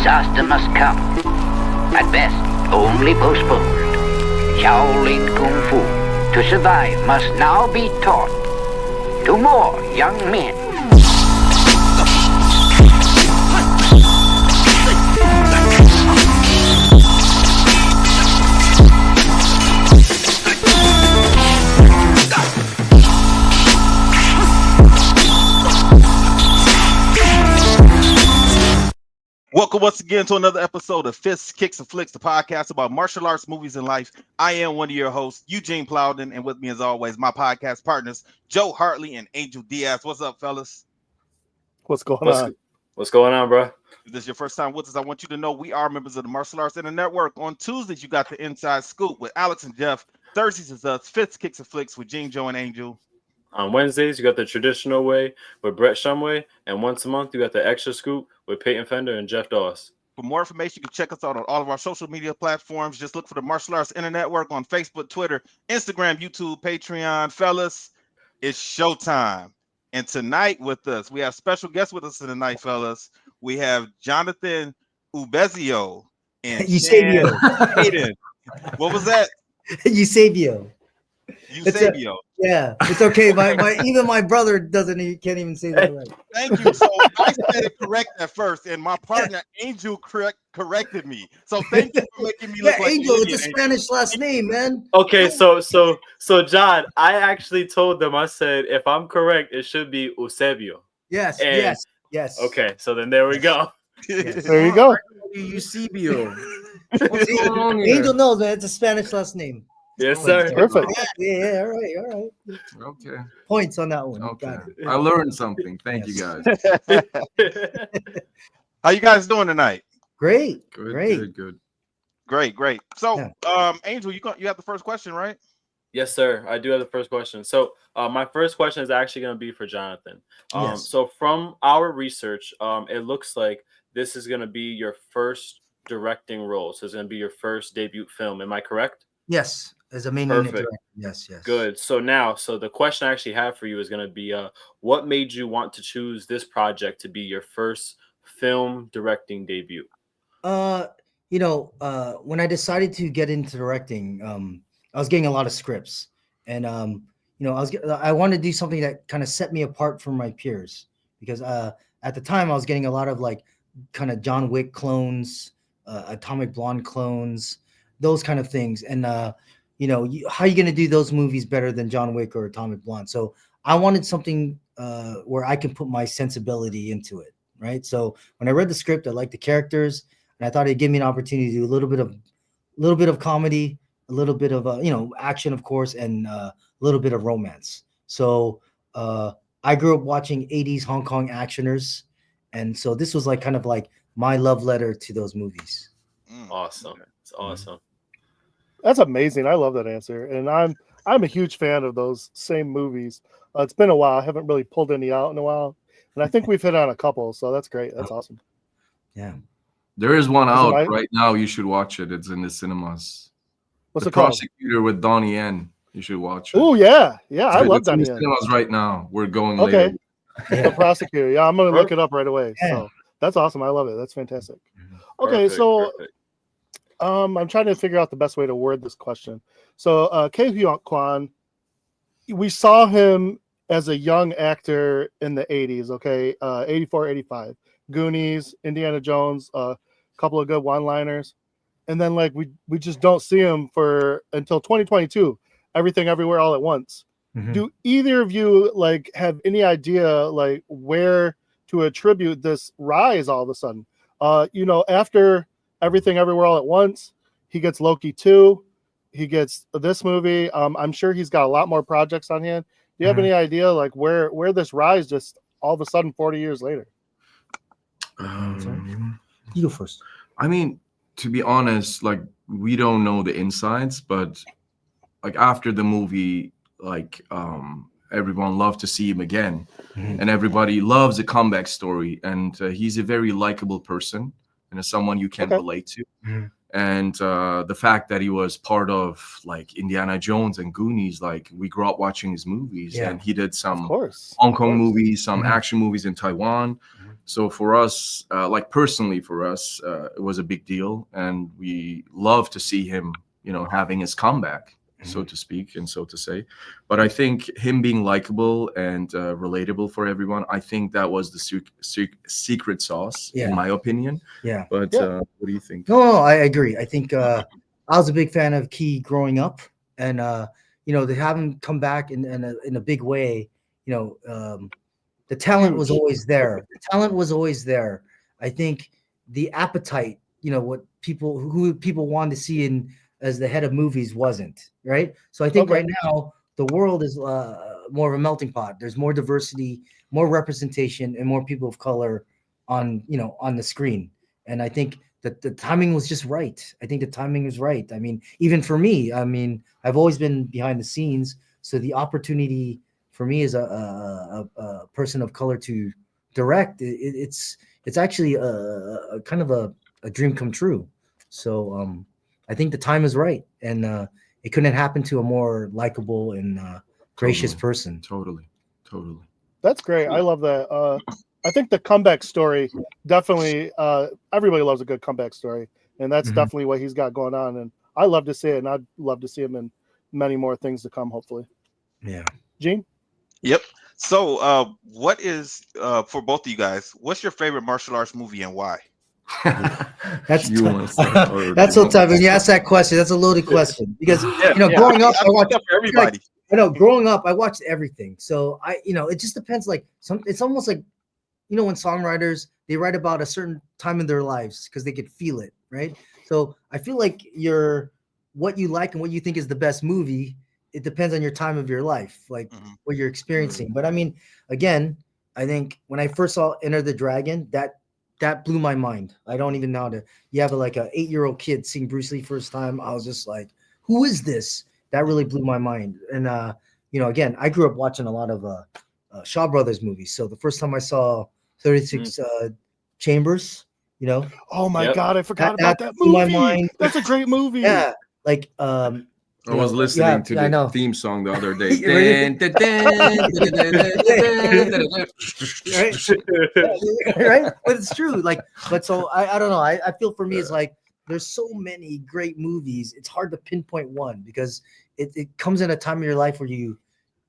disaster must come. At best, only postponed. Shaolin Kung Fu, to survive, must now be taught to more young men. Welcome once again to another episode of Fists, Kicks, and Flicks, the podcast about martial arts, movies, and life. I am one of your hosts, Eugene Plowden, and with me as always, my podcast partners, Joe Hartley and Angel Diaz. What's up, fellas? What's going on? What's going on, bro? If this is your first time with us, I want you to know we are members of the Martial Arts Center Network. On Tuesdays, you got the Inside Scoop with Alex and Jeff. Thursdays is us, Fists, Kicks, and Flicks with Gene, Joe, and Angel. On Wednesdays, you got the traditional way with Brett Shumway, and once a month, you got the extra scoop with Peyton Fender and Jeff Doss. For more information, you can check us out on all of our social media platforms. Just look for the Martial Arts Internet Network on Facebook, Twitter, Instagram, YouTube, Patreon. Fellas, it's showtime. And tonight with us, we have special guests with us tonight, fellas. We have Jonathan Eusebio and Eusebio. Aydin. What was that? Eusebio. Eusebio. Yeah, it's okay. Even my brother can't even say that right. Thank you. So I said it correct at first, and my partner Angel corrected me. So thank you for making me look like Angel. an It's a idiot, Spanish last name, man. Okay, so John, I actually told them, I said, if I'm correct, it should be Eusebio. Yes, And- yes. Okay, so then there we go. Yes. There you go. Eusebio. What's going on here? Angel knows, man. It's a Spanish last name. Yes, sir. Perfect. Yeah. All right. Okay. Points on that one. Okay. Got it. I learned something. Thank you guys. How you guys doing tonight? Great. Good. Great. So, Angel, you have the first question, right? Yes, sir. I do have the first question. So my first question is actually going to be for Jonathan. Yes. So from our research, it looks like this is going to be your first directing role. So it's going to be your first debut film. Am I correct? Yes, as a main unit Perfect. director. Yes. Good. So the question I actually have for you is going to be, what made you want to choose this project to be your first film directing debut? When I decided to get into directing, I was getting a lot of scripts, and I wanted to do something that kind of set me apart from my peers, because at the time I was getting a lot of like kind of John Wick clones, Atomic Blonde clones, those kind of things, and how are you going to do those movies better than John Wick or Atomic Blonde? So I wanted something where I can put my sensibility into it, right? So when I read the script, I liked the characters, and I thought it'd give me an opportunity to do a little bit of comedy, a little bit of action, of course, and a little bit of romance. So I grew up watching 80s Hong Kong actioners, and so this was like kind of like my love letter to those movies. Awesome. It's awesome. That's amazing. I love that answer, and I'm a huge fan of those same movies. It's been a while. I haven't really pulled any out in a while, and I think we've hit on a couple. So that's great. That's awesome. Yeah. There is one out right? right now. You should watch it. It's in the cinemas. What's The it called? Prosecutor with Donnie Yen. You should watch it. Oh yeah. I love It's in Donnie the Yen. cinemas right now. We're going Okay. later. The Prosecutor. Yeah, I'm gonna look it up right away. Yeah. So that's awesome. I love it. That's fantastic. Okay, so Perfect. I'm trying to figure out the best way to word this question. So Ke Huy Quan, we saw him as a young actor in the 80s, okay? 84, 85. Goonies, Indiana Jones, a couple of good one-liners. And then like we just don't see him until 2022. Everything Everywhere All at Once. Mhm. Do either of you like have any idea like where to attribute this rise all of a sudden? After Everything Everywhere All at Once, he gets Loki 2, he gets this movie. I'm sure he's got a lot more projects on hand. Do you have any idea like where this rise just all of a sudden 40 years later? You go first. I mean, to be honest, like we don't know the insides, but like after the movie, like everyone loved to see him again, and everybody loves a comeback story, and he's a very likable person and is someone you can relate to. And the fact that he was part of like Indiana Jones and Goonies, like we grew up watching his movies, and he did some Of course. Hong Kong movies, some action movies in Taiwan. So for us, like personally for us, it was a big deal, and we love to see him, having his comeback, so to speak, and so to say. But I think him being likable and relatable for everyone, I think that was the secret sauce, in my opinion. Yeah. But what do you think? No, I agree. I think I was a big fan of Key growing up, and to have him come back in a big way, the talent was always there. The talent was always there. I think the appetite, what who people wanted to see in as the head of movies wasn't, right. So I think right now the world is more of a melting pot. There's more diversity, more representation, and more people of color on the screen. And I think that the timing was just right. I think the timing was right. I mean, even for me, I've always been behind the scenes, so the opportunity for me as a person of color to direct, it's actually a kind of a dream come true. So I think the time is right, and it couldn't happen to a more likable and gracious person. Totally. That's great. I love that. I think the comeback story definitely. Everybody loves a good comeback story, and that's definitely what he's got going on. And I love to see it, and I'd love to see him in many more things to come. Hopefully. Yeah. Gene. Yep. So, what is for both of you guys? What's your favorite martial arts movie and why? That's You want to start, or that's do so you tough. want When you ask that question, that's a loaded question because Yeah, growing up, I I watched for everybody. I know growing up, I watched everything. So it just depends. Like it's almost like when songwriters they write about a certain time in their lives because they could feel it, right? So I feel like what you like and what you think is the best movie. It depends on your time of your life, like what you're experiencing. But I mean, again, I think when I first saw Enter the Dragon, that blew my mind. I don't even know how to. You have like a 8-year-old kid seeing Bruce Lee first time. I was just like, who is this? That really blew my mind. And again, I grew up watching a lot of Shaw Brothers movies. So the first time I saw 36 Chambers, Oh my God, I forgot that about that blew my movie. mind. That's a great movie. Yeah, like I was listening to I know. the theme song the other day. Right? But it's true. But so I don't know. I feel for me it's like there's so many great movies. It's hard to pinpoint one because it comes in a time of your life where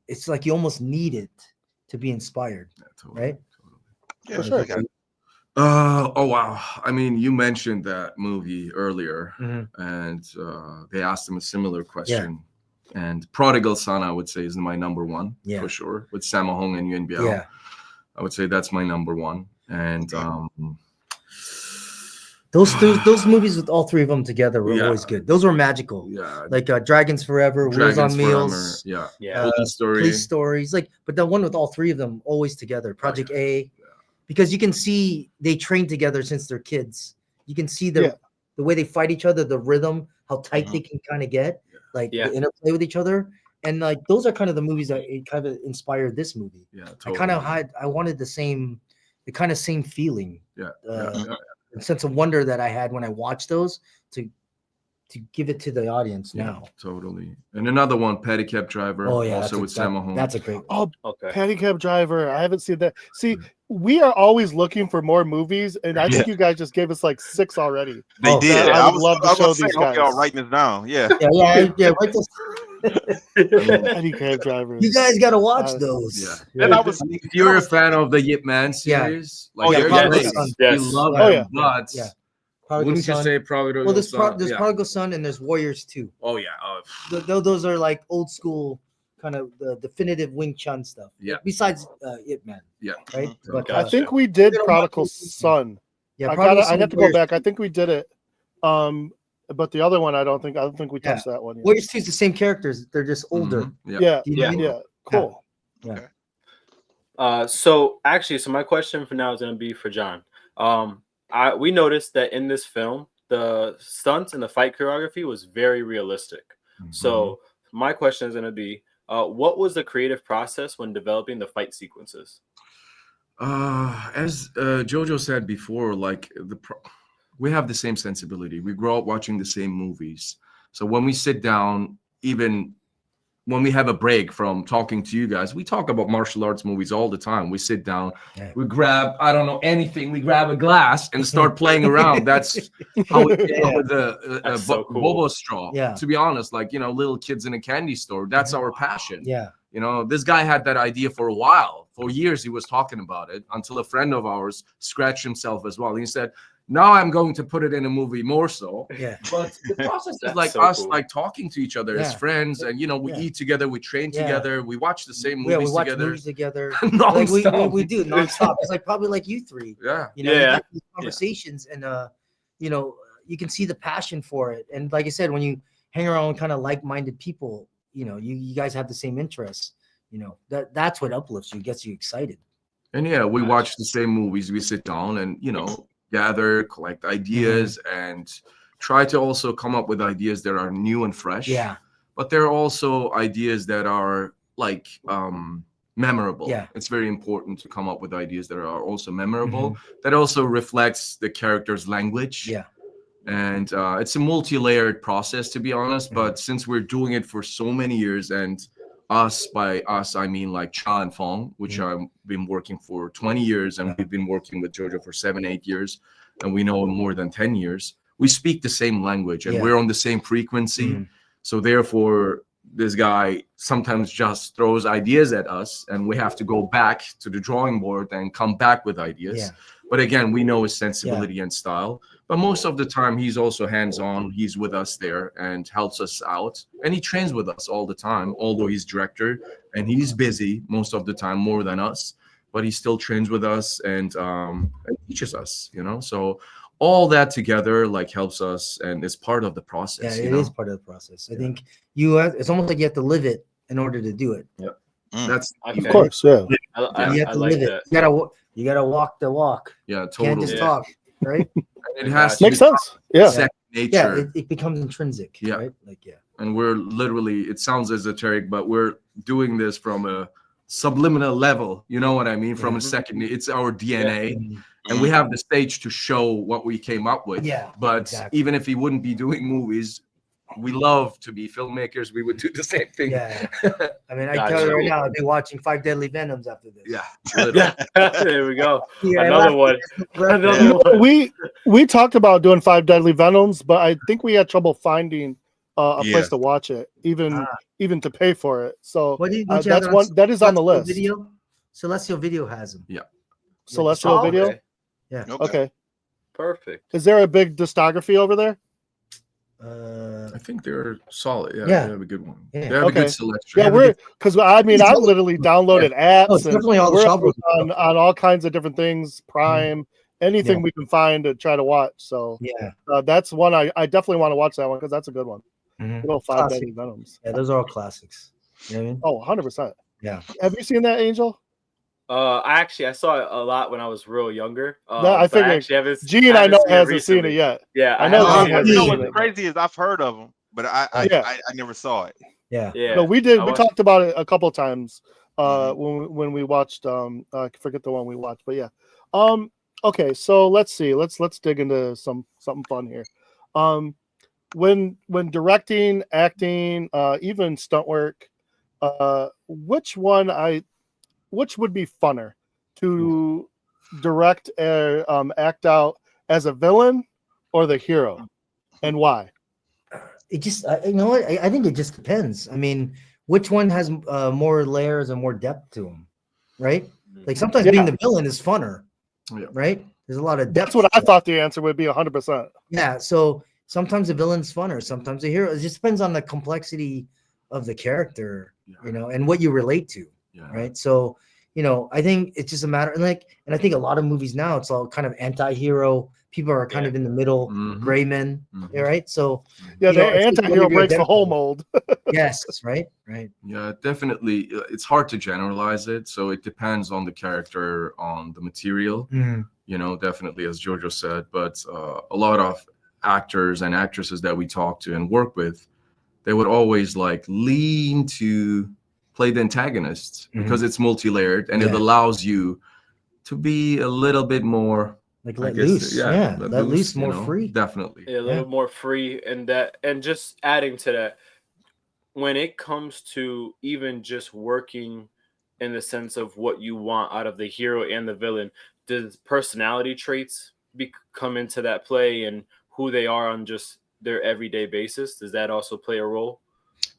it's like you almost need it to be inspired. Totally, right? Yeah, sure. I got it. Oh wow! I mean, you mentioned that movie earlier, and they asked him a similar question. And Prodigal Son, I would say, is my number one for sure. With Sammo Hung and Yuen Biao, Yeah. I would say that's my number one. And those movies with all three of them together were always good. Those were magical. Yeah, like Dragons Forever, Wheels on Meals, Police Stories. But the one with all three of them always together. Project A, because you can see they train together since they're kids. You can see the way they fight each other, the rhythm, how tight they can kind of get, the interplay with each other. And those are kind of the movies that it kind of inspired this movie. Yeah, totally. I wanted the same feeling. Yeah. A sense of wonder that I had when I watched those to give it to the audience now. Totally. And another one, Pedicab Driver. Oh yeah, also with Sammo Hung. That's a great one. Oh, Okay. Pedicab Driver. I haven't seen that. See, we are always looking for more movies, and I think you guys just gave us like 6 already. They did. I I would was love to show these hope y'all guys. writing this down. Yeah. Yeah. Right. Pedicab Driver. You guys got to watch those. Yeah. And I was. If you're a fan of the Yip Man series, Prodigal Son. you love them, but Prodigal wouldn't Son. you say Prodigal Well, there's Son? Prodigal Son and there's Warriors 2. Oh yeah. Those are like old school kind of the definitive Wing Chun stuff. Yeah. Besides Ip Man. Yeah. Right. But I think we did Prodigal Son. Yeah. I'd have to go back. I think we did it. But the other one, I don't think we touched that one yet. Warriors 2 is the same characters. They're just older. Yeah. Cool. Okay. So my question for now is going to be for John. We noticed that in this film, the stunts and the fight choreography was very realistic. So my question is going to be, what was the creative process when developing the fight sequences? As Jojo said before, we have the same sensibility. We grow up watching the same movies. So when we sit down, even when we have a break from talking to you guys, we talk about martial arts movies all the time. We sit down, we grab, I don't know anything, we grab a glass and start playing around. That's how we came up with the so cool. Bobo straw. Yeah. To be honest, like, little kids in a candy store, that's our passion. Yeah. This guy had that idea for a while. For years, he was talking about it until a friend of ours scratched himself as well. He said, now I'm going to put it in a movie more so. Yeah. But the process is That's like so us, cool. like talking to each other as friends. And, we eat together, we train together, we watch the same movies we watch together. movies together. Non-stop. Like we do nonstop. It's like probably like you three. Yeah. You have these conversations and you can see the passion for it. And like I said, when you hang around with kind of like-minded people, you guys have the same interests. That's what uplifts you, gets you excited. And we watch the same movies. We sit down and gather, collect ideas, and try to also come up with ideas that are new and fresh. Yeah. But there are also ideas that are like memorable. Yeah. It's very important to come up with ideas that are also memorable. That also reflects the character's language. Yeah. And it's a multi-layered process, to be honest. But since we're doing it for so many years, and by us, I mean like Cha and Fong, which I've been working for 20 years, and we've been working with Jojo for 7-8 years, and we know him more than 10 years. We speak the same language, and we're on the same frequency. So therefore, this guy sometimes just throws ideas at us, and we have to go back to the drawing board and come back with ideas. Yeah. But again, we know his sensibility and style. But most of the time, he's also hands-on. He's with us there and helps us out. And he trains with us all the time, although he's director and he's busy most of the time, more than us. But he still trains with us and teaches us, So all that together like helps us and is part of the process. Yeah, it is part of the process. I think it's almost like you have to live it in order to do it. Yeah. That's of course, yeah. You have to live it. You gotta walk the walk. Yeah, totally. Can't just talk, right? It has to Makes sense. Yeah. second nature. Yeah, it becomes intrinsic. Yeah. Right? And we're literally, it sounds esoteric, but we're doing this from a subliminal level. You know what I mean? From a second, it's our DNA. And we have the stage to show what we came up with. Yeah. But even if we wouldn't be doing movies, we love to be filmmakers. We would do the same thing. Yeah. I mean, I tell you right now, I'll be watching 5 Deadly Venoms after this. Yeah. There we go. Yeah, Another one. Another one. We talked about doing 5 Deadly Venoms, but I think we had trouble finding a place to watch it, even to pay for it. So that's one that is on the list. Video? Celestial Video has them. Yeah. Celestial Video? Okay. Yeah. Okay. Perfect. Is there a big discography over there? I think they're solid. Yeah, Yeah. they have a good one. Yeah. They have a good selection. Yeah, because I literally downloaded apps. Oh, it's definitely all the we're Shaw Brothers on all kinds of different things, Prime, anything we can find to try to watch. So that's one I definitely want to watch that one because that's a good one. Good old 5 Deadly Venoms. Yeah, those are all classics. You know what I mean? Oh, 100%. Yeah. Have you seen that, Angel? I saw it a lot when I was real younger. No, I figured Gene, I know, hasn't seen it yet. Yeah, I know. What's crazy is I've heard of them, but I never saw it. Yeah. No, we did. We talked about it a couple of times when we watched. I forget the one we watched, but yeah. Okay, so let's see. Let's dig into something fun here. When directing, acting, even stunt work, which would be funner to direct or act out as a villain or the hero, and why? It just, you know what? I think it just depends. I mean, which one has more layers and more depth to them, right? Like sometimes being the villain is funner, right? There's a lot of depth. That's what I thought the answer would be 100%. Yeah. So sometimes the villain's funner, sometimes the hero. It just depends on the complexity of the character, and what you relate to. Right. So, I think it's just a matter and I think a lot of movies now, it's all kind of anti-hero. People are kind of in the middle, gray men. Right. So, the anti-hero breaks the whole mold. Yes. Right. Yeah, definitely. It's hard to generalize it. So it depends on the character, on the material, definitely, as Jojo said. But a lot of actors and actresses that we talk to and work with, they would always lean to play the antagonists because it's multi-layered and it allows you to be a little bit more let loose. Let loose, more free. Definitely. A little more free, and just adding to that, when it comes to even just working in the sense of what you want out of the hero and the villain, does personality traits come into that play and who they are on just their everyday basis? Does that also play a role?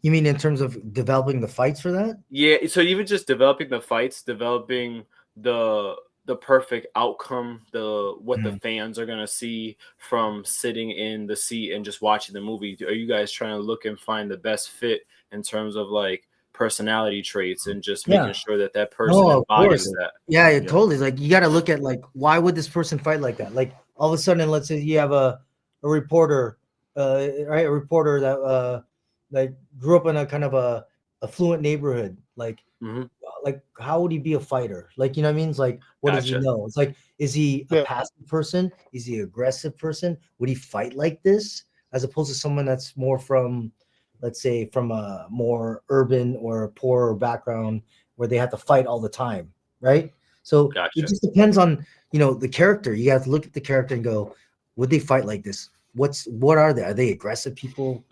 You mean in terms of developing the fights for that? Yeah, so even just developing the fights, developing the perfect outcome, the what the fans are gonna see from sitting in the seat and just watching the movie. Are you guys trying to look and find the best fit in terms of like personality traits and just making sure that that person Oh, of embodies course. that? Yeah, totally. Like you got to look at like why would this person fight like that? Like all of a sudden, let's say you have a reporter, right? A reporter that that grew up in a kind of a affluent neighborhood. Like how would he be a fighter? Like you know what I mean? It's like what does he Gotcha. know? It's like is he a passive person? Is he an aggressive person? Would he fight like this as opposed to someone that's more from, let's say, from a more urban or a poorer background where they have to fight all the time, right? So Gotcha. it just depends on the character. You have to look at the character and go, would they fight like this? What are they? Are they aggressive people?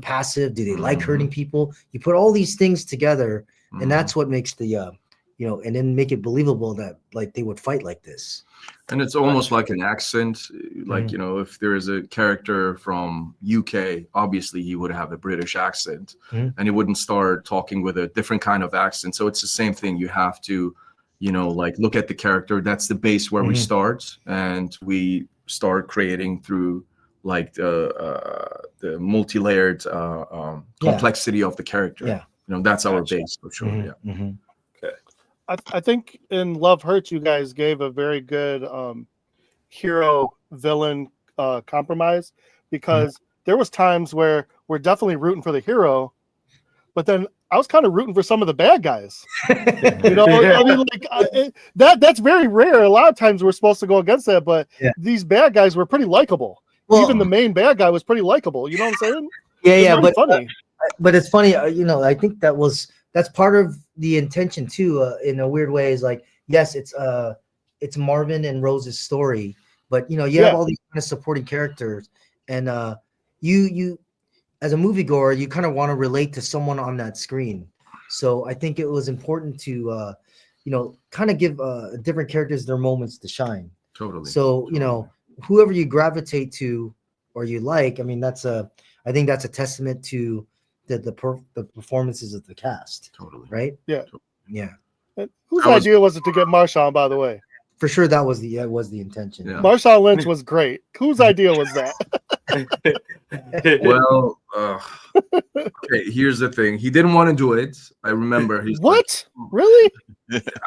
Passive? Do they like hurting people? You put all these things together, and that's what makes the and then make it believable that like they would fight like this. And it's almost like an accent. Like, if there is a character from UK, obviously he would have a British accent and he wouldn't start talking with a different kind of accent. So it's the same thing. You have to, like look at the character. That's the base where we start, and we start creating through like the multi-layered complexity of the character. Yeah. That's our base for sure. Okay. I think in Love Hurts, you guys gave a very good hero villain compromise, because there was times where we're definitely rooting for the hero, but then I was kind of rooting for some of the bad guys. I mean, like that's very rare. A lot of times we're supposed to go against that, but these bad guys were pretty likable. Well, even the main bad guy was pretty likable. You know what I'm saying? Yeah, but funny. But it's funny, I think that's part of the intention too. In a weird way, is like, yes, it's Marvin and Rose's story, but you have all these kind of supporting characters, and you as a moviegoer, you kind of want to relate to someone on that screen. So I think it was important to kind of give different characters their moments to shine. Totally. So whoever you gravitate to or you like, I mean, I think that's a testament to the performances of the cast. Totally. Right? Yeah. Yeah. And whose idea was it to get Marshawn, by the way? For sure, that was the intention. Yeah. Marshawn Lynch was great. Whose idea was that? Well, okay, here's the thing. He didn't want to do it. I remember. He's what? Really?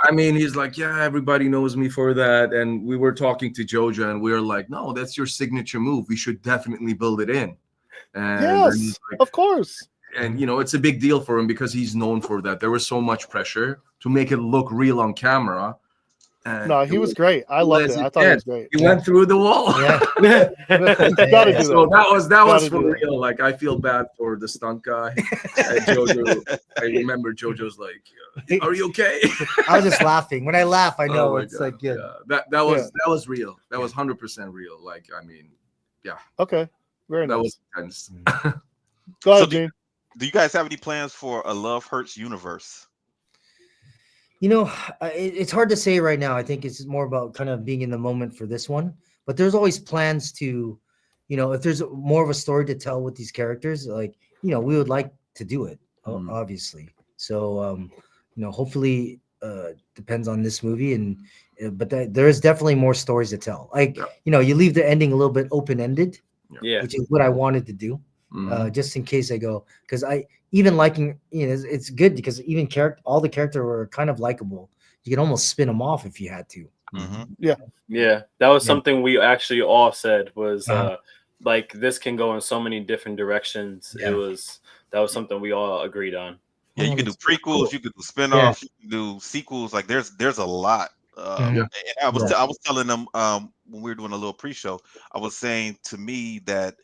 I mean, he's like, yeah, everybody knows me for that. And we were talking to Jojo, and we were like, no, that's your signature move. We should definitely build it in. And yes, of course. And it's a big deal for him because he's known for that. There was so much pressure to make it look real on camera. No, he was great. I loved it. I thought it was great. He went through the wall. Yeah. So that was for real. Like, I feel bad for the stunt guy. And Jojo, I remember Jojo's like, "Are you okay?" I was just laughing. When I laugh, I know it's like good. Yeah. That was real. That was 100% real. Like, I mean, yeah. Okay. Very nice. That was intense. Go ahead, Gene. Do you guys have any plans for a Love Hurts universe? It's hard to say right now. I think it's more about kind of being in the moment for this one. But there's always plans to, if there's more of a story to tell with these characters, like, we would like to do it, obviously. So, hopefully, depends on this movie. But there is definitely more stories to tell. Like, you leave the ending a little bit open-ended, which is what I wanted to do. Just in case I go, because I even liking, it's good because even all the characters were kind of likable. You can almost spin them off if you had to. Yeah, that was something we actually all said was like this can go in so many different directions. That was something we all agreed on. Yeah, you can do prequels, you can do spinoffs, you can do sequels. Like there's a lot. And I was telling them when we were doing a little pre-show, I was saying to me that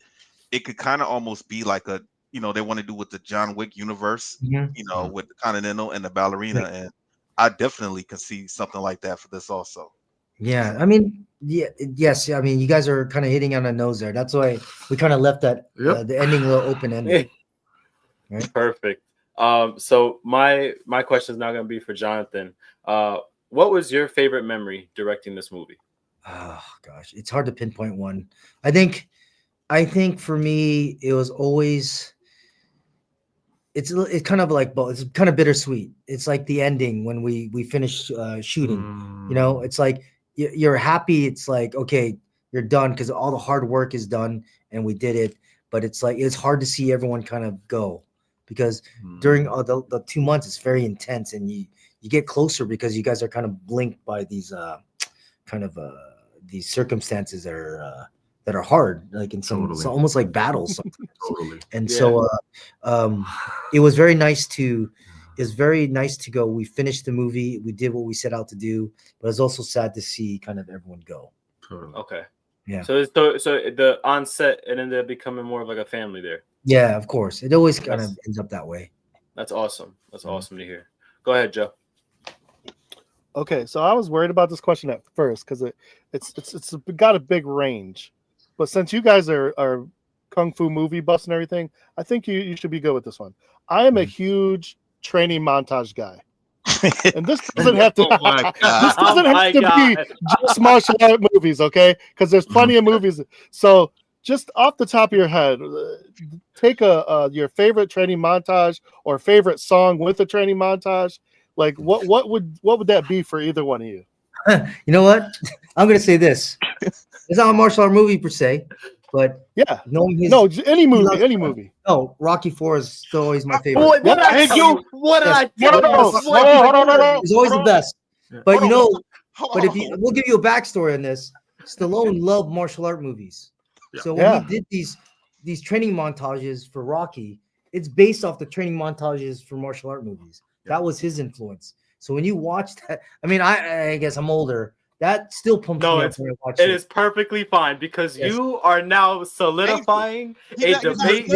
it could kind of almost be like a, they want to do with the John Wick universe, with the Continental and the ballerina. And I definitely can see something like that for this also. Yeah. I mean, yes. I mean, you guys are kind of hitting on the nose there. That's why we kind of left that the ending a little open-ended. Perfect. So my question is now going to be for Jonathan. What was your favorite memory directing this movie? Oh gosh, it's hard to pinpoint one. I think for me it was always it's kind of like both. It's kind of bittersweet. It's like the ending when we finish shooting. You know, it's like you're happy. It's like, okay, you're done because all the hard work is done and we did it. But it's like it's hard to see everyone kind of go because during the 2 months it's very intense and you get closer because you guys are kind of blinked by these kind of these circumstances that are hard, like in some so almost like battles sometimes. And so it was very nice to go. We finished the movie, we did what we set out to do, but it's also sad to see kind of everyone go. Okay. Yeah. So the on set it ended up becoming more of like a family there. Yeah, of course. It always kind of ends up that way. That's awesome. That's awesome to hear. Go ahead, Joe. Okay, so I was worried about this question at first because it's got a big range, but since you guys are kung fu movie buffs and everything, I think you should be good with this one. I am a huge training montage guy, and this doesn't have to. This doesn't have to be just martial art movies, okay? Because there's plenty of movies. So just off the top of your head, take your favorite training montage or favorite song with a training montage. Like what would that be for either one of you? You know what? I'm gonna say this. It's not a martial art movie per se, but yeah, any movie. No, Rocky IV is still always my favorite. Boy, what did I tell you? What did I tell you? It's always the best. But but if we'll give you a backstory on this. Stallone loved martial art movies, so when he did these training montages for Rocky, it's based off the training montages for martial art movies. That was his influence. So when you watch that, I mean, I guess I'm older. That still pumps me up when I watch it. It is perfectly fine because you are now solidifying a debate.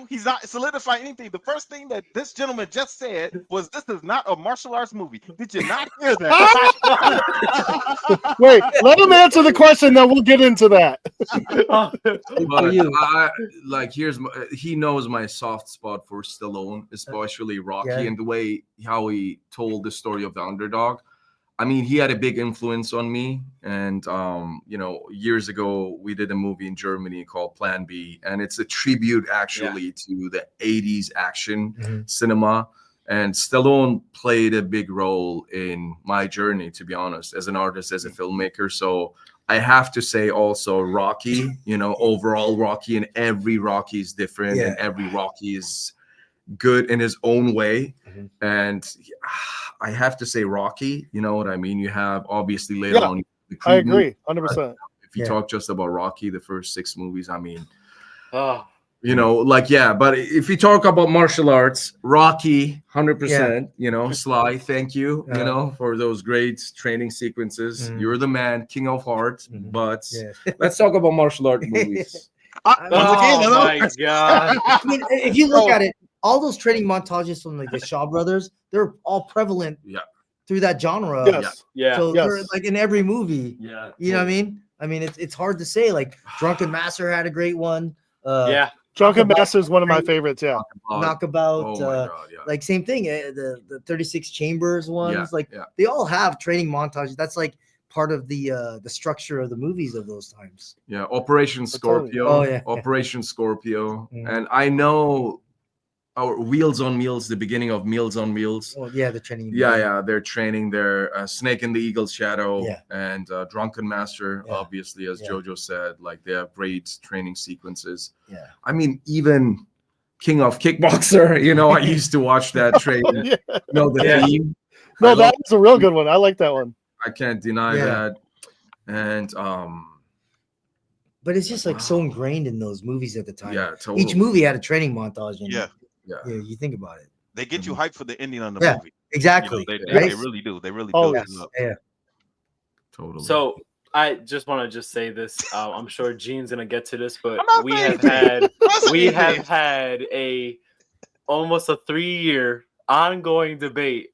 He's not solidifying anything. The first thing that this gentleman just said was, "This is not a martial arts movie." Did you not hear that? Wait, let him answer the question, then we'll get into that. But he knows my soft spot for Stallone, especially Rocky, and the way how he told the story of the underdog. I mean, he had a big influence on me. And, years ago, we did a movie in Germany called Plan B. And it's a tribute, actually, to the 80s action cinema. And Stallone played a big role in my journey, to be honest, as an artist, as a filmmaker. So I have to say also Rocky, overall Rocky, and every Rocky is different. And every Rocky is good in his own way. And I have to say Rocky, you know what I mean? You have obviously later on. I agree, 100%. If you talk just about Rocky, the first 6 movies, I mean, but if you talk about martial arts, Rocky, 100%, Sly, thank you, for those great training sequences. You're the man, king of hearts, but let's talk about martial art movies. My God. I mean, if you look at it, all those training montages from like the Shaw brothers, they're all prevalent through that genre. So they're like in every movie. You know what I mean? I mean, it's hard to say. Like Drunken Master had a great one. Drunken Master is one of my favorites. Knockabout. Like same thing. The 36 Chambers ones. They all have training montages. That's like part of the structure of the movies of those times. Operation Scorpio. Operation Scorpio. And I know our Wheels on Meals, the beginning of Meals on Meals. The training. They're training their Snake in the Eagle's Shadow and Drunken Master, obviously, as Jojo said, like they have great training sequences. I mean, even King of Kickboxer, I used to watch that training. The theme. No, that was a real good one. I like that one. I can't deny that. And but it's just like so ingrained in those movies at the time. Totally. Each movie had a training montage. You think about it. They get you hyped for the ending on the movie. Exactly. They really do. They really build you up. Totally. So I just want to say this. I'm sure Gene's gonna get to this, but we have had a almost a 3-year ongoing debate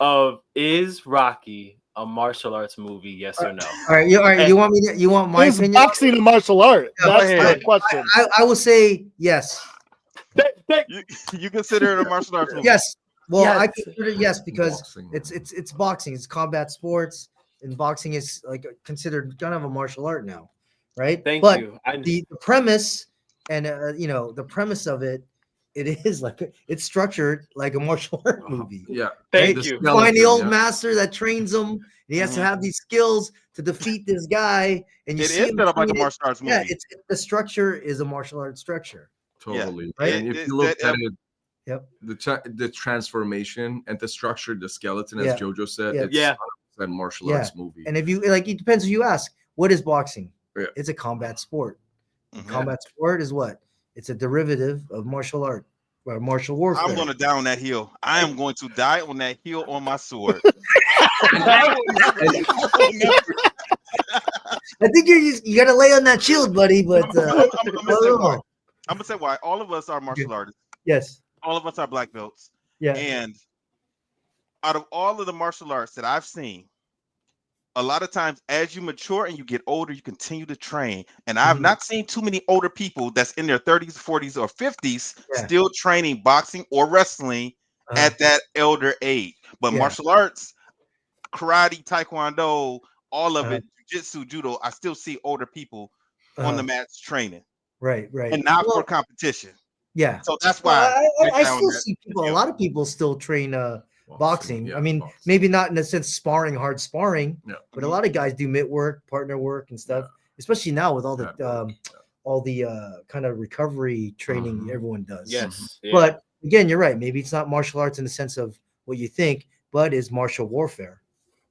of, is Rocky a martial arts movie? Yes or no? All right. You want me? You want my opinion? Boxing a martial art? That's the question. I will say yes. You consider it a martial arts movie? Yes. Well, Yes. I consider it yes because Boxing. it's boxing. It's combat sports, and boxing is like considered kind of a martial art now, right? Thank but you. the premise and the premise of it, it is like it's structured like a martial art movie. Yeah. Thank The you. You find the skeleton, old yeah. master that trains him. And he has to Mhm. have these skills to defeat this guy, and you It see is him set up like a train it. martial arts movie. Yeah, it's the structure is a martial arts structure. Totally. Right? And if It- you look that- at it, Yep. the transformation and the structure, the skeleton, as Yeah. Jojo said, Yeah. it's Yeah. 100% martial Yeah. arts movie. And if you like, it depends who you ask. What is boxing? Yeah. It's a combat sport. Mhm. Combat sport is what? It's a derivative of martial art or martial warfare. I'm going to die on that hill. I am going to die on that hill on my sword. I think you got to lay on that shield, buddy. But I'm gonna say why. oh, I'm gonna say why. All of us are martial artists. yes, All of us are black belts. yeah, And out of all of the martial arts that I've seen, a lot of times as you mature and you get older, you continue to train. And I've Mhm. not seen too many older people that's in their 30s, 40s, or 50s Yeah. still training boxing or wrestling at that elder age. But Yeah. martial arts, karate, taekwondo, all of Uh-huh. it, jiu-jitsu, judo, I still see older people on the mats training right, right, and not for Well, competition. yeah. So that's Well, why I down still that see people. A hill. lot of people still train boxing. yeah, I mean, boxing. maybe not in the sense hard sparring, Yeah. but a lot of guys do mitt work, partner work, and stuff. Especially now with all the kind of recovery training Mhm. everyone does. Yes. Yeah. But again, you're right. Maybe it's not martial arts in the sense of what you think, but is martial warfare,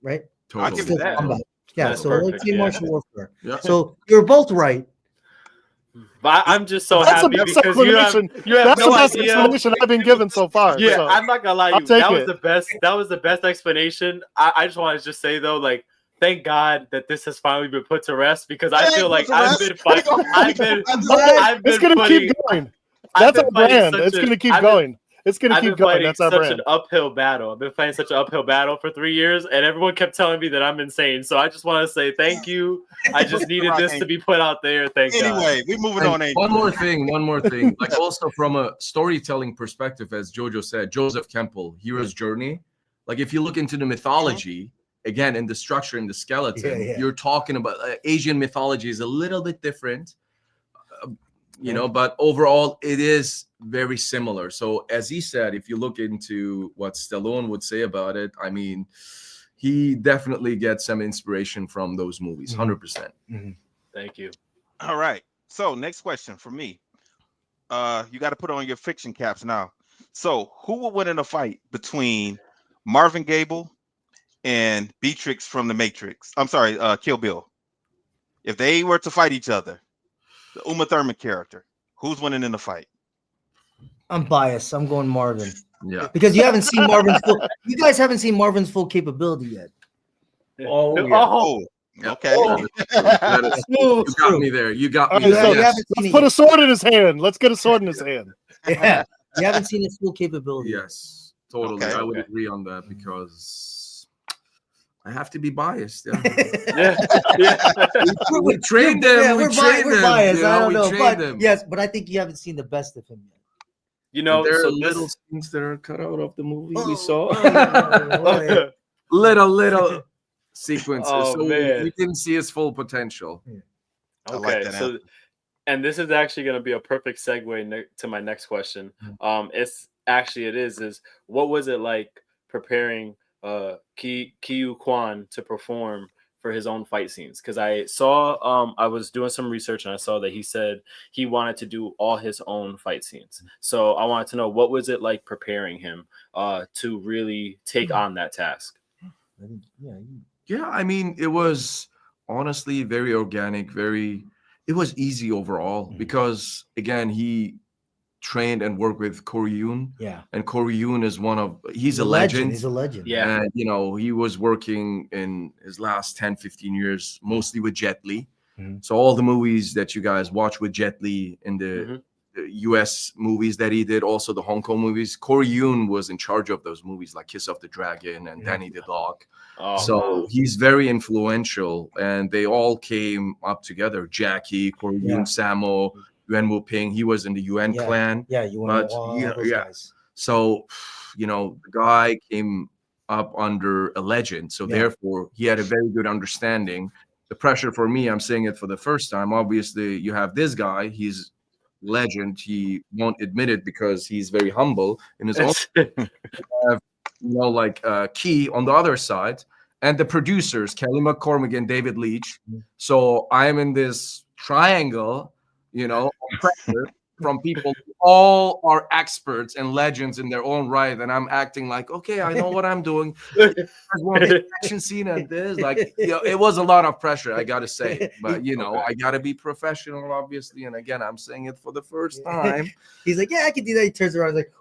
right? I'll give Still you that. combat. Yeah. That's So perfect, let's say yeah. martial warfare. Yeah. So you're both right. But I'm just so That's the happy best because you have explanation. That's no the best idea. explanation I've been given so far. Yeah, so. I'm not gonna lie, I'll you take that was it. the best. That was the best explanation. I just want to just say though, like, thank God that this has finally been put to rest because I feel like I've been fighting. It's gonna keep going. That's our brand. It's gonna keep going. It's gonna I've keep been going. fighting That's our such brand. an uphill battle. I've been fighting such an uphill battle for 3 years, and everyone kept telling me that I'm insane. So I just want to say thank you. I just needed this to be put out there. Thank God. Anyway, we're moving on. One more thing. Like also from a storytelling perspective, as Jojo said, Joseph Campbell, hero's journey. Like if you look into the mythology, again, in the structure and the skeleton, you're talking about Asian mythology is a little bit different. But overall it is very similar. So as he said, if you look into what Stallone would say about it, I mean, he definitely gets some inspiration from those movies, 100%. Thank you. All right. So next question for me. You got to put on your fiction caps now. So who will win in a fight between Marvin Gable and Beatrix from the Matrix? I'm sorry, Kill Bill. If they were to fight each other, the Uma Thurman character, who's winning in the fight? I'm biased. I'm going Marvin. Yeah. Because you haven't seen Marvin's full. You guys haven't seen Marvin's full capability yet. Oh, yeah. Oh, okay. You got me there. You got All me right, there. so Yes. let's put a sword in his hand. Let's get a sword in his hand. Yeah, you haven't seen his full capability. Yes, totally. Okay. I would agree on that because I have to be biased. We trained them. Yeah, we we're trained them. biased. You know, I don't we know, trained but them. yes, but I think you haven't seen the best of him yet. You know, there so are little scenes that are cut out of the movie we saw. yeah. little sequences. Oh, so man. we didn't see his full potential. I like Okay, that so answer. and this is actually going to be a perfect segue to my next question. Is what was it like preparing Kiyu Kwan to perform for his own fight scenes? Because I saw I was doing some research and I saw that he said he wanted to do all his own fight scenes. So I wanted to know, what was it like preparing him to really take on that task? Yeah, I mean, it was honestly very organic, it was easy overall because again, he trained and worked with Corey Yoon. Yeah. And Corey Yoon is he's a legend. legend. He's a legend. Yeah. And he was working in his last 10, 15 years, mostly with Jet Li. So all the movies that you guys watch with Jet Li in the US movies that he did, also the Hong Kong movies, Corey Yoon was in charge of those movies like Kiss of the Dragon and Danny the Dog. So he's very influential, and they all came up together. Jackie, Corey Yoon, Samo, Yuan Wuping. He was in the Yuan Yeah. clan. Yeah, you want all those yeah. guys. So, the guy came up under a legend. So therefore, he had a very good understanding. The pressure for me, I'm saying it for the first time. Obviously, you have this guy. He's legend. He won't admit it because he's very humble in his own. Have, Key on the other side, and the producers, Kelly McCormick and David Leitch. So I am in this triangle, of pressure from people who all are experts and legends in their own right, and I'm acting like, okay, I know what I'm doing. Action scene and this, it was a lot of pressure, I gotta say, but I gotta be professional, obviously. And again, I'm saying it for the first time. He's like, yeah, I can do that. He turns around, like,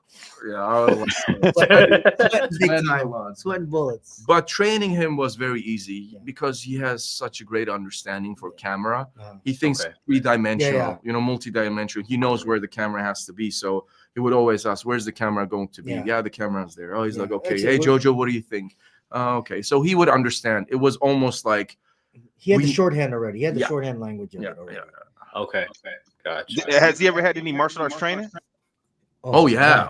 sweating bullets. But training him was very easy because he has such a great understanding for camera. He thinks three-dimensional, multi-dimensional. He knows where the camera has to be. So he would always ask, where's the camera going to be? Yeah, the camera's there. Oh, he's like, okay. Hey, Jojo, what do you think? Okay. So he would understand. It was almost like he had the shorthand already. He had the shorthand language already. Okay. Gotcha. Has he ever had any martial arts training? Oh yeah.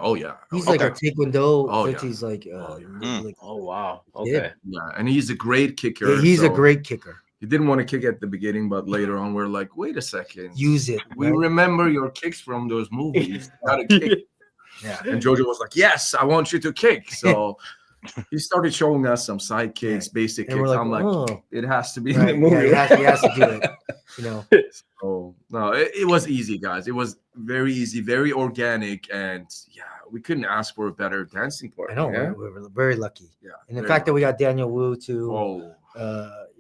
He's like a taekwondo. Oh, yeah. He's like, oh wow. Okay. Yeah, and he's a great kicker. Yeah, he's a great kicker. He didn't want to kick at the beginning, but later on, we're like, wait a second, use it. We remember your kicks from those movies. How to kick. Yeah, and Jojo was like, yes, I want you to kick. So he started showing us some side kicks, basic kicks. Like, I'm like, it has to be in the movie. Yeah, he has to do it. So no, it was easy, guys. It was very easy, very organic, and we couldn't ask for a better dancing partner. I know, we were very lucky. Yeah, and the fact that we got Daniel Wu too.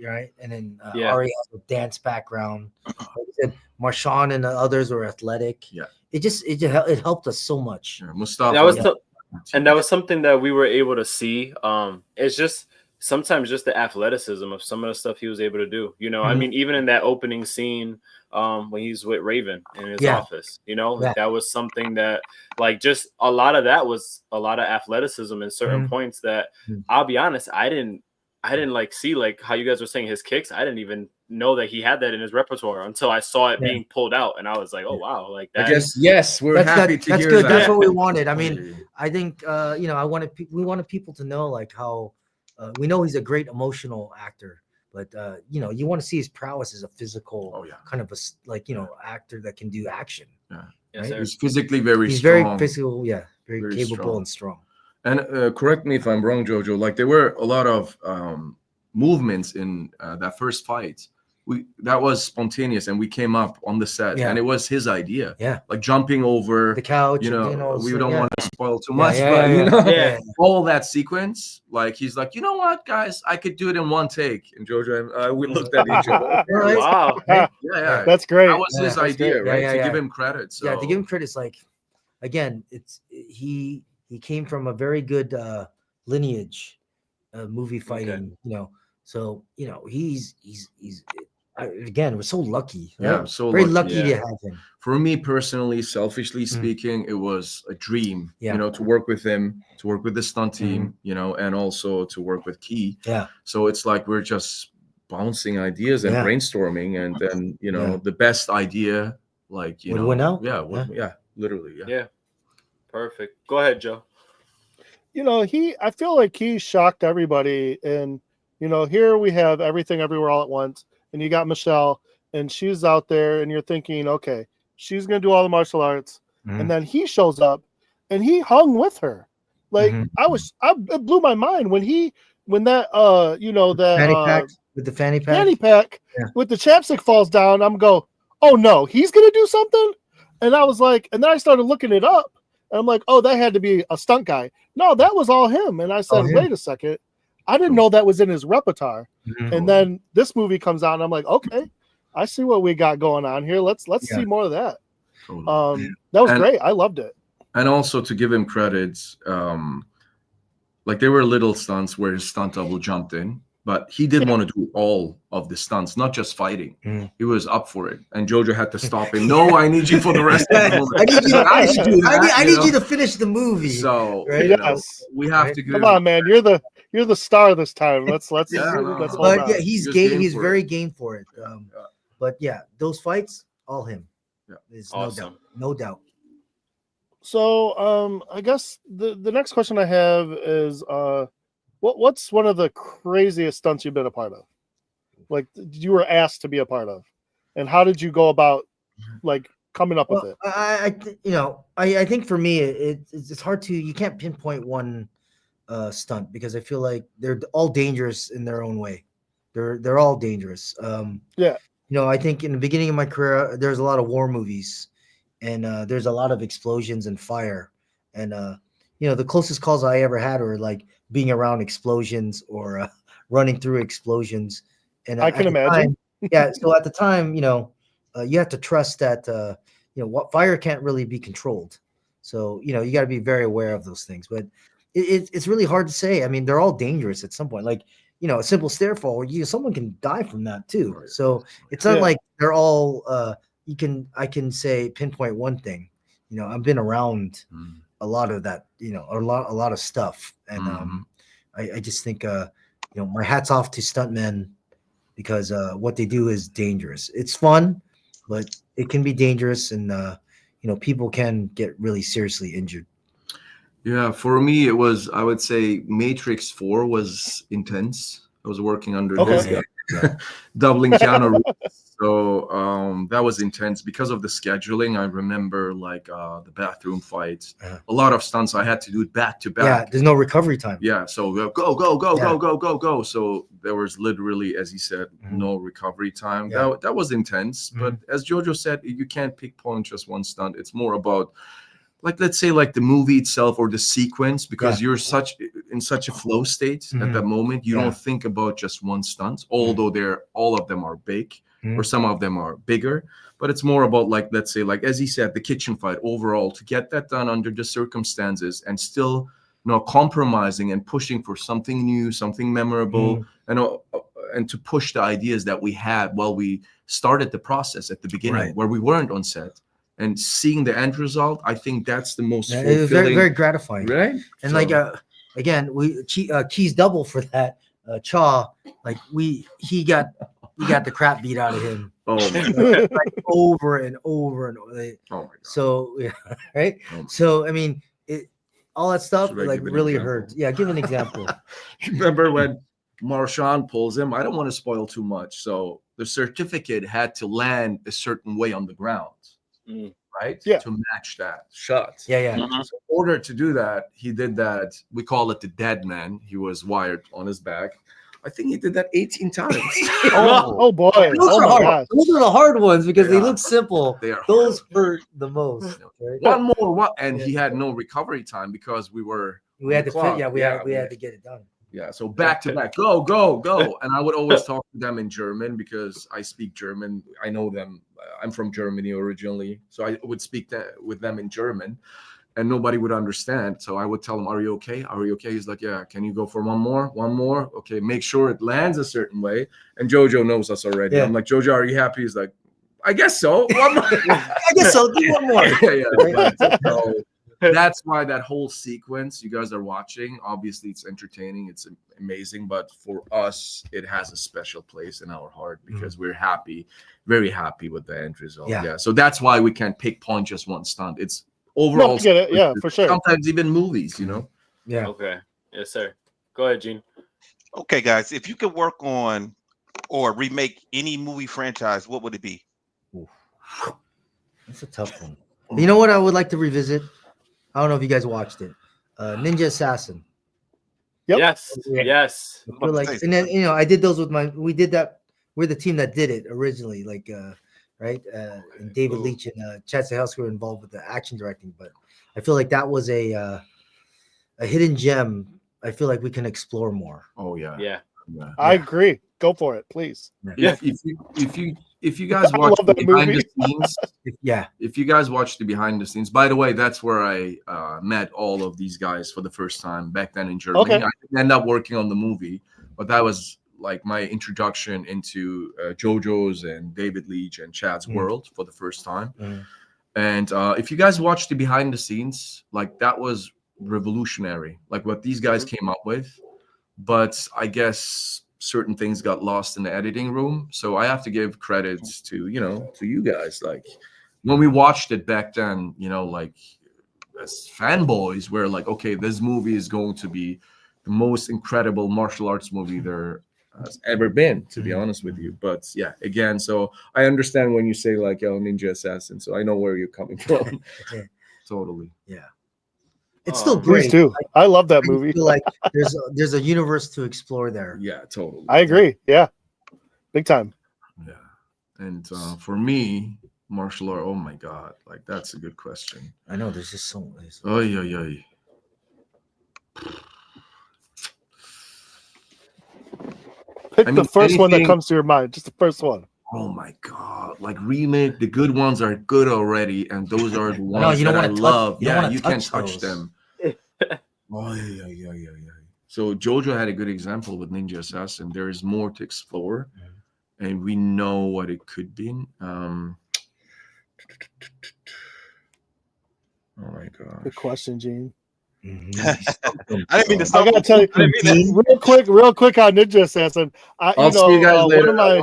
Right, and then Ari has a dance background. Like I said, Marshawn and the others were athletic. Yeah, it helped us so much. Yeah, Mustafa. And that was something that we were able to see. It's just sometimes just the athleticism of some of the stuff he was able to do. I mean, even in that opening scene, when he's with Raven in his office, that was something that, like, just a lot of that was a lot of athleticism in certain points that I'll be honest, I didn't like see, like how you guys were saying his kicks. I didn't even know that he had that in his repertoire until I saw it being pulled out, and I was like, oh wow, like that. I guess yes, we're happy to hear good. that. That's what we wanted. I mean, I think we wanted people to know, like, how we know he's a great emotional actor, but you want to see his prowess as a physical kind of actor that can do action. Right? He's physically very he's strong. very physical, very capable strong. And strong. And correct me if I'm wrong, Jojo, like there were a lot of movements in that first fight. That was spontaneous, and we came up on the set, and it was his idea. Yeah, like jumping over the couch. We don't want to spoil too much, but all that sequence, like he's like, you know what, guys, I could do it in one take. And Jojo and we looked at each other. Wow, that's great. That was his idea, right? To give him credit. So. Yeah, to give him credit, it's like, again, he came from a very good lineage, movie fighting. So he's again, we're so lucky. Right? Yeah, so very lucky to have him. For me personally, selfishly speaking, it was a dream, to work with him, to work with the stunt team, and also to work with Key. Yeah. So it's like we're just bouncing ideas and brainstorming, and then the best idea, like would win out. Literally. Yeah. Perfect. Go ahead, Joe. I feel like he shocked everybody, and here we have Everything Everywhere All at Once. And you got Michelle, and she's out there, and you're thinking, okay, she's gonna do all the martial arts, and then he shows up, and he hung with her. Like it blew my mind when that fanny pack with the fanny pack with the chapstick falls down. I'm go, oh no, he's gonna do something, and I was like, and then I started looking it up, and I'm like, oh, that had to be a stunt guy. No, that was all him. And I said, wait a second. I didn't know that was in his repertoire. And then this movie comes out, and I'm like, okay, I see what we got going on here. Let's see more of that. That was great. I loved it. And also to give him credits, like there were little stunts where his stunt double jumped in, but he did want to do all of the stunts, not just fighting. He was up for it, and Jojo had to stop him. No, I need you for the rest of the movie. I need you to finish the movie. So we have to come on, man. You're the star this time. Let's hold on. But he's game. He's very game for it. But those fights, all him. There's Awesome. no doubt. So I guess the next question I have is what's one of the craziest stunts you've been a part of? Like you were asked to be a part of, and how did you go about like coming up with Well, it? I think for me it's hard to, you can't pinpoint one stunt because I feel like they're all dangerous in their own way. They're all dangerous. Yeah. I think in the beginning of my career there's a lot of war movies, and there's a lot of explosions and fire, and the closest calls I ever had were like being around explosions or running through explosions. And I can at the imagine. time, so at the time, you have to trust that what fire can't really be controlled. So you got to be very aware of those things. But it's really hard to say. I mean, they're all dangerous at some point. Like a simple stair fall, someone can die from that too. Right. So it's not Yeah. like they're all. I can say pinpoint one thing. I've been around a lot of that. A lot of stuff, and I just think my hat's off to stuntmen because what they do is dangerous. It's fun, but it can be dangerous, and people can get really seriously injured. Yeah, for me, it was, I would say Matrix 4 was intense. I was working under Okay. his doubling Keanu Reeves. So that was intense because of the scheduling. I remember like the bathroom fights, a lot of stunts I had to do back to back. Yeah, there's no recovery time. Yeah, so go. So there was literally, as he said, no recovery time. Yeah. That was intense. But as Jojo said, you can't pinpoint just one stunt. It's more about, like, let's say like the movie itself or the sequence, because you're in such a flow state at that moment. You don't think about just one stunt, although all of them are big or some of them are bigger. But it's more about, like, let's say, like as he said, the kitchen fight overall, to get that done under the circumstances and still compromising and pushing for something new, something memorable, and to push the ideas that we had while we started the process at the beginning, where we weren't on set. And seeing the end result, I think that's the most fulfilling. It was very, very gratifying, right? And again, we Keys double for that. Chaw, like he got the crap beat out of him. Oh my God. Like over and over and over. Oh my God. So right. So I mean, all that stuff like really hurt. Yeah, give an example. Remember when Marshawn pulls him? I don't want to spoil too much. So the certificate had to land a certain way on the ground. Right? Yeah. To match that shot. Yeah. So in order to do that, he did that. We call it the dead man. He was wired on his back. I think he did that 18 times. Oh boy. Those are my hard. gosh. Those are the hard ones because they look simple. They are Those hurt the most. Right? One more, and he had no recovery time because we had to clock. we had to get it done. Yeah, so back to back, go. And I would always talk to them in German because I speak German. I know them. I'm from Germany originally. So I would speak with them in German and nobody would understand. So I would tell them, are you okay? Are you okay? He's like, yeah, can you go for one more? One more? Okay, make sure it lands a certain way. And Jojo knows us already. Yeah. I'm like, Jojo, are you happy? He's like, I guess so. One more. I guess so. Do one more. So that's why that whole sequence you guys are watching, obviously it's entertaining, it's amazing, but for us it has a special place in our heart because we're happy, very happy with the end result. Yeah, so that's why we can't pick point just one stunt. It's overall yeah, for sure. Sometimes even movies, Yeah. Okay. Yes, sir. Go ahead, Gene. Okay, guys, if you could work on or remake any movie franchise, what would it be? That's a tough one. You know what I would like to revisit? I don't know if you guys watched it. Ninja Assassin. Yep. Yes. I feel like, and then I did those with we did that. We're the team that did it originally, like right? And David Leitch and Chad Stahelski were involved with the action directing, but I feel like that was a hidden gem. I feel like we can explore more. Oh yeah. Yeah. I agree. Go for it, please. If you guys watch the behind the scenes, if you guys watch the behind the scenes, by the way, that's where I met all of these guys for the first time back then in Germany. Okay. I didn't end up working on the movie, but that was like my introduction into JoJo's and David Leitch and Chad's world for the first time. And if you guys watch the behind the scenes, like that was revolutionary, like what these guys came up with. But I guess certain things got lost in the editing room. So I have to give credits to, to you guys. Like when we watched it back then, you know, like as fanboys, we're like, okay, this movie is going to be the most incredible martial arts movie there has ever been, to be honest with you. But yeah, again, so I understand when you say like, "Oh, Ninja Assassin," so I know where you're coming from. Yeah. Totally. Yeah. It's still Please great. do. I love that I movie. feel like there's a universe to explore there. Yeah, totally. I agree. Yeah, big time. Yeah. And for me, martial art, oh my God, like that's a good question. I know there's just so. Oh, yeah. Pick I the mean, first one that anything- comes to your mind. Just the first one. Oh my God. Like remake, the good ones are good already. And those are the No, ones you don't that I wanna touch- love. you don't Yeah, wanna you can't touch touch those. them. Oh, yeah. So Jojo had a good example with Ninja Assassin. There is more to explore. And we know what it could be. Oh my gosh. Good question, Gene. I didn't mean to I stop. gotta tell you, I didn't mean that. real quick on Ninja Assassin. I'll see you guys later. One of my,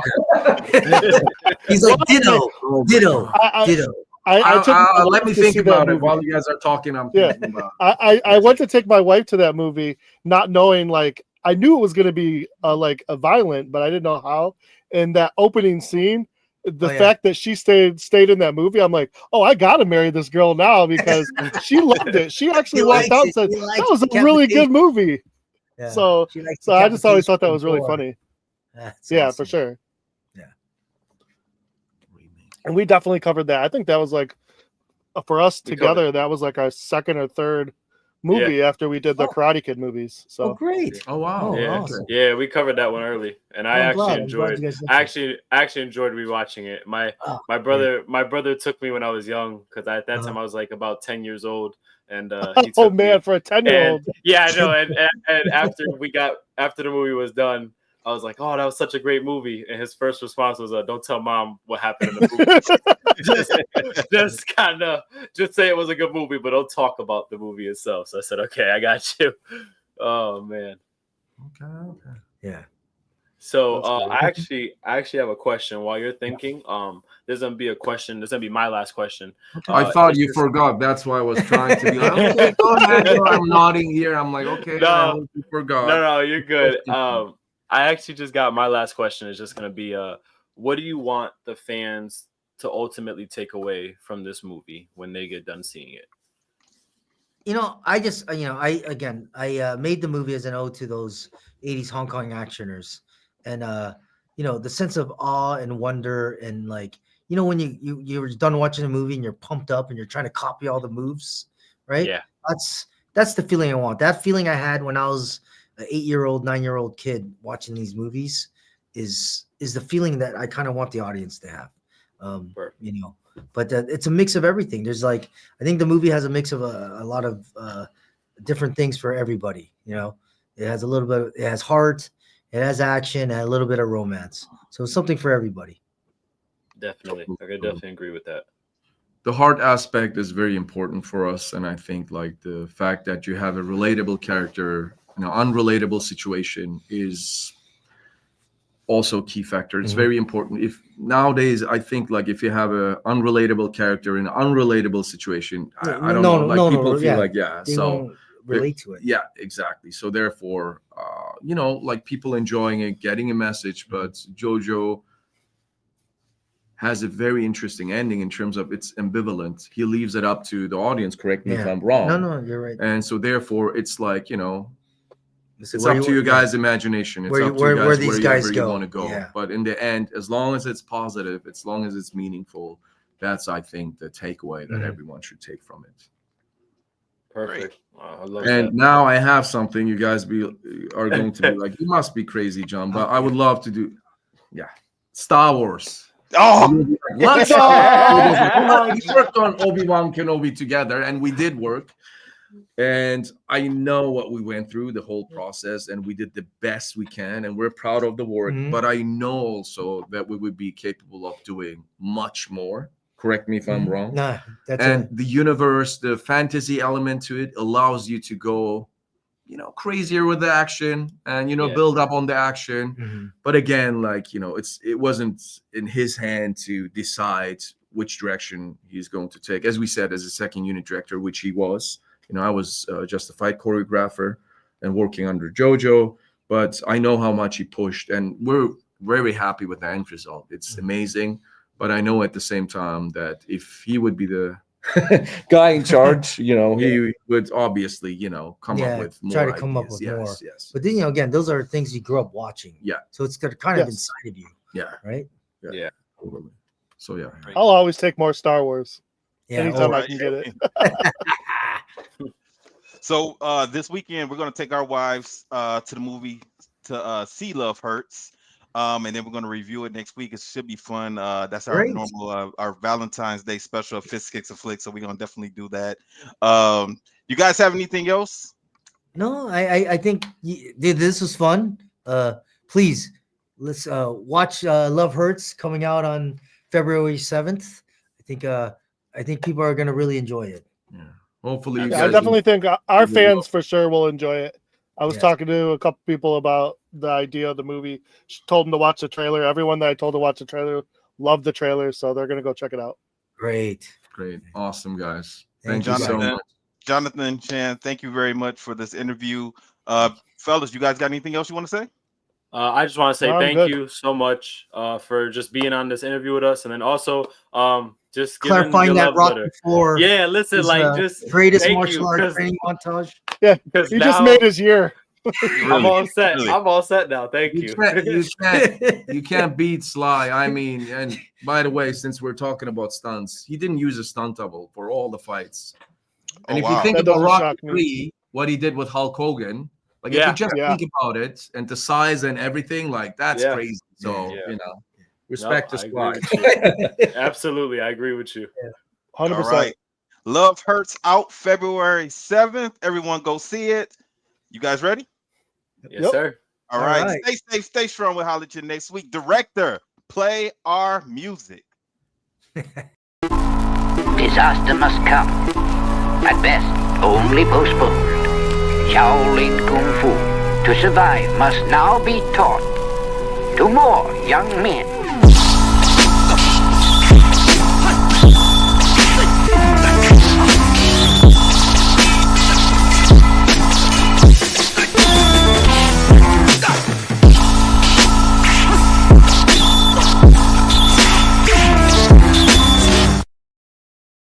He's like ditto, Oh my ditto, God. ditto. I took my Let wife me to think see that about it movie. while you guys are talking. I'm Yeah. thinking about I went to take my wife to that movie, not knowing, like, I knew it was going to be like a violent, but I didn't know how. And that opening scene, the Oh, yeah. fact that she stayed in that movie, I'm like, oh, I gotta marry this girl now because she loved it. She actually She walked likes out it. and said She likes that was a decapitation. really good movie. Yeah. So She likes I just always thought that decapitation was really gore. funny. That's Yeah, awesome. for sure. Yeah. And we definitely covered that. I think that was like for us We together, that was like our second or third movie after we did the Oh. Karate Kid movies. So Oh, great. Oh wow. Oh, Yeah, awesome. yeah, we covered that one early, and I I'm actually glad. I'm glad enjoyed. you guys did I that. actually enjoyed rewatching it. My brother took me when I was young because at that time I was like about 10 years old, and he took oh me. man, for a 10-year-old. Yeah, I know. And after the movie was done, I was like, "Oh, that was such a great movie." And his first response was, "Don't tell mom what happened in the movie. just say it was a good movie, but don't talk about the movie itself." So I said, "Okay, I got you." Oh man. Okay. Yeah. So That's I actually have a question while you're thinking. There's gonna be a question. There's gonna be my last question. I thought this you is- forgot. That's why I was trying to be like, okay, go ahead. You know, I'm nodding here. I'm like, okay, No. I hope you forgot. No, you're good. I actually just got my last question. Is just gonna be what do you want the fans to ultimately take away from this movie when they get done seeing it? I made the movie as an ode to those 80s Hong Kong actioners. And the sense of awe and wonder, and like, when you're done watching a movie and you're pumped up and you're trying to copy all the moves, right? Yeah. That's the feeling I want. That feeling I had when I was an 8-year-old, 9-year-old kid watching these movies is the feeling that I kind of want the audience to have. But it's a mix of everything. There's I think the movie has a mix of a lot of different things for everybody. It has it has heart, it has action, and a little bit of romance. So it's something for everybody. Definitely. I could definitely agree with that. The heart aspect is very important for us. And I think like the fact that you have a relatable character in an unrelatable situation is also a key factor. It's very important. If nowadays I think like if you have a unrelatable character in an unrelatable situation, I don't know, like people feel like they won't relate to it. Yeah, exactly. So therefore, like people enjoying it, getting a message, but Jojo has a very interesting ending in terms of it's ambivalent. He leaves it up to the audience. Correct me if I'm wrong. No, you're right. And so therefore, it's like it's where up to you guys' imagination. It's Where up to you guys where these guys where you go. want to go. Yeah. But in the end, as long as it's positive, as long as it's meaningful, that's I think the takeaway that everyone should take from it. Perfect. I love And that. now I have something you guys are going to be like, you must be crazy, John. But I would love to do, Star Wars. Oh, Let's go. We worked on Obi-Wan Kenobi together, and we did work. And I know what we went through, the whole process, and we did the best we can, and we're proud of the work. But I know also that we would be capable of doing much more. Correct me if I'm wrong. Nah, The universe, the fantasy element to it allows you to go, crazier with the action and, build up on the action. But again, like, it wasn't in his hand to decide which direction he's going to take. As we said, as a second unit director, which he was, I was just a fight choreographer and working under Jojo, but I know how much he pushed, and we're very happy with the end result. It's amazing, but I know at the same time that if he would be the guy in charge, he would obviously, come up with more try to come up ideas. with more. Yes. But then, again, those are things you grew up watching. Yeah. So it's kind of inside of you. Yeah. Right. Yeah. Totally. So yeah. I'll always take more Star Wars Yeah. anytime Oh, I can get it. So this weekend we're gonna take our wives to the movie to see Love Hurts. And then we're gonna review it next week. It should be fun. That's our Great. normal our Valentine's Day special of Fist Kicks and Flicks. So we're gonna definitely do that. You guys have anything else? No, I think this was fun. Please let's watch Love Hurts coming out on February 7th. I think people are gonna really enjoy it. Yeah. Hopefully, you Yeah, I guys definitely think our will. fans for sure will enjoy it. I was Yes. talking to a couple people about the idea of the movie. Told them to watch the trailer. Everyone that I told to watch the trailer loved the trailer, so they're gonna go check it out. Great. Great. Awesome, guys. Thank Thank you you, so guys. much. Jonathan, Shan, thank you very much for this interview. Fellas, you guys got anything else you want to say? I just want to say No, I'm thank good. you so much for just being on this interview with us, and then also just giving Clarifying your that love Rocky letter. Four. Yeah, listen, is, like just greatest thank martial you, art 'cause- training montage. Yeah, 'cause he just now made his year. I'm all set. really. I'm all set now. Thank You you. you can't beat Sly. I mean, and by the way, since we're talking about stunts, he didn't use a stunt double for all the fights. And Oh, if wow. you think That about doesn't Rocky shock me. 3, what he did with Hulk Hogan, like if Yeah. you just Yeah. think about it and the size and everything, like that's Yeah. crazy. So Yeah. respect No, to I Sly. agree with you. Absolutely, I agree with you. 100%. All right. Love Hurts out February 7th. Everyone go see it. You guys ready? Yes, Yep. sir. All All right. right. Stay safe, stay strong. We'll holler at you next week. Director, play our music. Disaster must come. At best, only postponed. Shaolin Kung Fu, to survive, must now be taught to more young men.